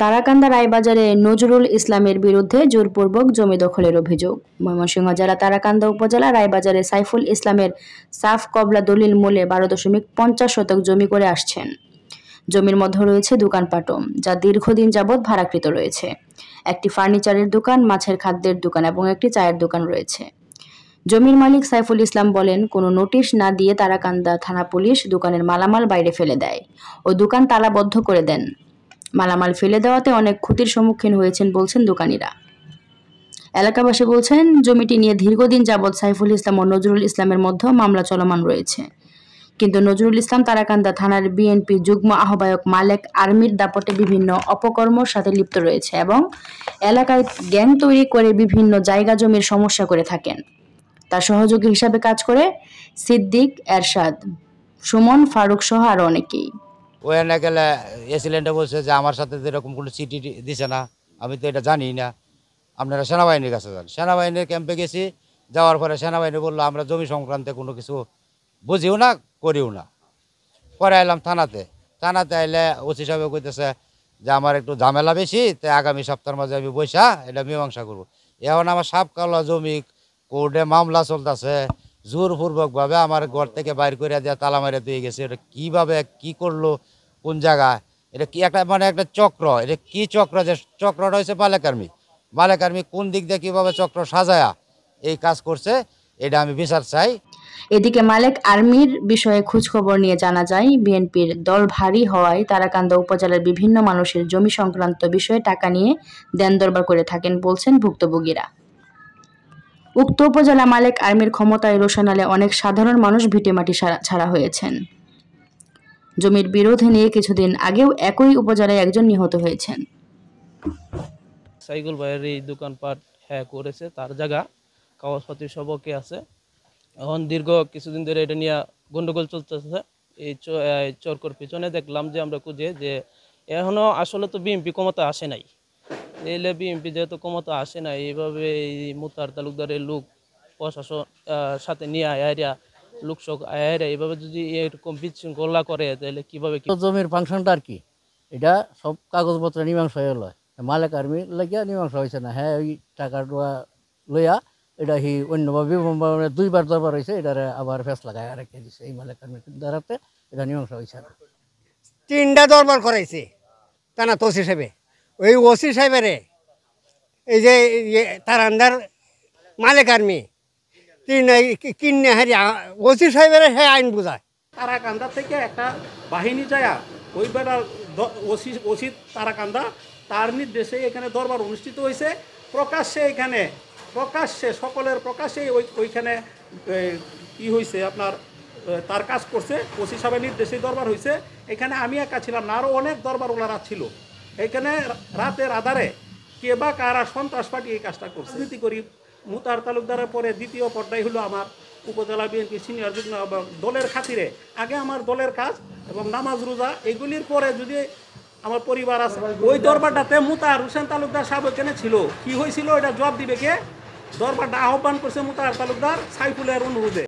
তারাকান্দা রায়বাজারে নজরুল ইসলামের বিরুদ্ধে জোরপূর্বক জমি দখলের অভিযোগ। ময়মনসিংহ জেলা তারাকান্দা উপজেলা রায়বাজারে সাইফুল ইসলামের সাফ কবলা দলিল মূলে 12.50 শতক জমি করে আসছেন। জমির মধ্যে রয়েছে দোকানপাটও, যা দীর্ঘদিন যাবৎ ভাড়াকৃত রয়েছে। একটি ফার্নিচারের দোকান, মাছের খাদ্যের দোকান এবং একটি চায়ের দোকান রয়েছে। জমির মালিক সাইফুল ইসলাম বলেন, কোনো নোটিশ না দিয়ে তারাকান্দা থানা পুলিশ দোকানের মালামাল বাইরে ফেলে দেয় ও দোকান তালাবদ্ধ করে দেন। মালামাল ফেলে দেওয়াতে অনেক ক্ষতির সম্মুখীন হয়েছেন বলছেন দোকানিরা। এলাকাবাসী বলছেন, জমিটি নিয়ে দীর্ঘদিন যাবৎ সাইফুল ইসলাম ও নজরুল ইসলামের মধ্যে মামলা চলমান রয়েছে। কিন্তু নজরুল ইসলাম তারাকান্দা থানার বিএনপি যুগ্ম আহ্বায়ক মালেক আর্মির দাপটে বিভিন্ন অপকর্মর সাথে লিপ্ত রয়েছে এবং এলাকায় গ্যাং তৈরি করে বিভিন্ন জায়গা জমির সমস্যা করে থাকেন। তার সহযোগী হিসাবে কাজ করে সিদ্দিক, এরশাদ, সুমন, ফারুক সহ আরো অনেকেই। ওখানে গেলে এসিলেন্টে বলছে যে আমার সাথে এরকম কোনো চিঠি দিছে না, আমি তো এটা জানি না, আপনারা সেনাবাহিনীর কাছে যান। সেনাবাহিনীর ক্যাম্পে গেছি, যাওয়ার পরে সেনাবাহিনী বললো আমরা জমি সংক্রান্তে কোনো কিছু বুঝিও না, করিও না। পরে এলাম থানাতে আইলে ওসি সাহেব কইতেছে যে আমার একটু ঝামেলা বেশি, তাই আগামী সপ্তাহের মাঝে আমি বৈশা এটা মীমাংসা করবো। এখন আমার সাপ কালা জমি কোর্টে মামলা চলতেছে, জোরপূর্বকভাবে আমার ঘর থেকে বাইর করে দেওয়া, তালা মারে দিয়ে গেছে। এটা কীভাবে কি করলো, কোন জায়গায়, এটা কি একটা একটা চক্র, এটা কি চক্র, যে চক্রটা হয়েছে মালেক আর্মি কোন দিক দিয়ে কীভাবে চক্র সাজায়া এই কাজ করছে, এটা আমি বিচার চাই। এদিকে মালেক আর্মির বিষয়ে খোঁজখবর নিয়ে জানা যায়, বিএনপির দল ভারী হওয়ায় তারাকান্দা উপজেলার বিভিন্ন মানুষের জমি সংক্রান্ত বিষয়ে টাকা নিয়ে দেন দরবার করে থাকেন বলছেন ভুক্তভোগীরা। উক্ত উপজেলা মালেক আর্মির ক্ষমতায় রোশনালে অনেক সাধারণ মানুষ ভিটেমাটি ছাড়া হয়েছেন। জমির বিরোধ নিয়ে কিছুদিন আগেও একই উপজেলায় একজন নিহত হয়েছেন। সাইকুল ভাইয়ের এই দোকানপাট করেছে, তার জায়গা কাগজপাতি সবকে আছে। এখন দীর্ঘ কিছুদিন ধরে এটা নিয়ে গন্ডগোল চলতেছে। এই চরকর পিছনে দেখলাম যে আমরা খুঁজে যে এখনো আসলে তো বিএমপি ক্ষমতা আসে নাই। এলে বিএমপি যেহেতু ক্ষমতা আসে নাই, এইভাবে এই মুতার তালুকদারের লোক প্রশাসন সাথে নিয়ে আয়ারিয়া লোকসক আয়ারিয়া এইভাবে যদি এরকম বিশৃঙ্খলা করে, তাহলে কিভাবে জমির ফাংশনটা আর কি, এটা সব কাগজপত্র মীমাংসা হয়ে লয়। মালেক আর্মি লাগিয়া মীমাংসা হয়েছে না। হ্যাঁ, ওই টাকাটা লইয়া এটা হি অন্যভাবে দুইবার দরবার হয়েছে, এটারে আবার ফেস লাগায় রেখে দিচ্ছে। এই মালেক আর্মির দ্বারাতে এটা মীমাংসা হয়েছে না। 3টা দরবার করাইছে টানা ওসি সাহেবে। ওই ওসি সাহেবের এই যে তারান্দার মালেক আর্মি কিনে হারি ওসি সাহেবের হ্যাঁ আইন বোঝায়। তারাকান্দা থেকে একটা বাহিনী যায় ওই বেড়ার ওসি তারাকান্দা, তার নির্দেশে এখানে দরবার অনুষ্ঠিত হয়েছে। প্রকাশ্যে সকলের প্রকাশ্যে ওইখানে কি হয়েছে আপনার তার কাজ করছে। ওসি সাহেবের নির্দেশে দরবার হয়েছে। এখানে আমি একা ছিলাম না, আরও অনেক দরবার ওনারা ছিল। এখানে রাতের আধারে কে বা কারা সন্ত্রাস পার্টি এই কাজটা করছে। রাজনীতি করি মুতার তালুকদারের পরে দ্বিতীয় পর্যায়ে হলো আমার উপজেলা বিএনপি সিনিয়র যুগ্ম দলের খাতিরে। আগে আমার দলের কাজ এবং নামাজ রোজা এগুলির পরে যদি আমার পরিবার আছে। ওই দরবারটাতে মুতার হোসেন তালুকদার সাহেব এখানে ছিল। কি হয়েছিল এটা জবাব দিবে কে? দরবারটা আহ্বান করছে মুতার তালুকদার সাইফুলের অনুরোধে।